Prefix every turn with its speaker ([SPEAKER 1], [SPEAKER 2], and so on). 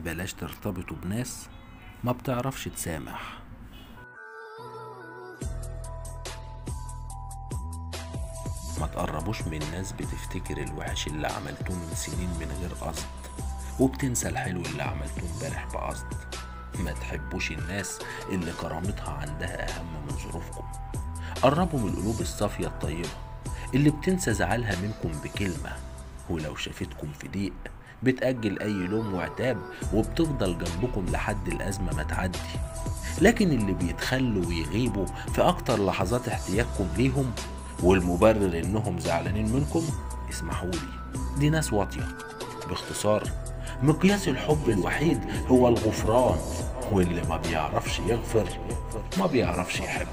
[SPEAKER 1] بلاش ترتبطوا بناس ما بتعرفش تسامح. ما تقربوش من ناس بتفتكر الوحش اللي عملتوه من سنين من غير قصد، وبتنسى الحلو اللي عملتوه امبارح بقصد. ما تحبوش الناس اللي كرامتها عندها اهم من ظروفكم. قربوا من القلوب الصافية الطيبة اللي بتنسى زعلها منكم بكلمة، ولو شافتكم في ضيق بتأجل أي لوم وعتاب وبتفضل جنبكم لحد الأزمة ما تعدي. لكن اللي بيتخلوا ويغيبوا في أكتر لحظات احتياجكم ليهم والمبرر إنهم زعلانين منكم، اسمحولي، دي ناس واطية. باختصار، مقياس الحب الوحيد هو الغفران، واللي ما بيعرفش يغفر ما بيعرفش يحب.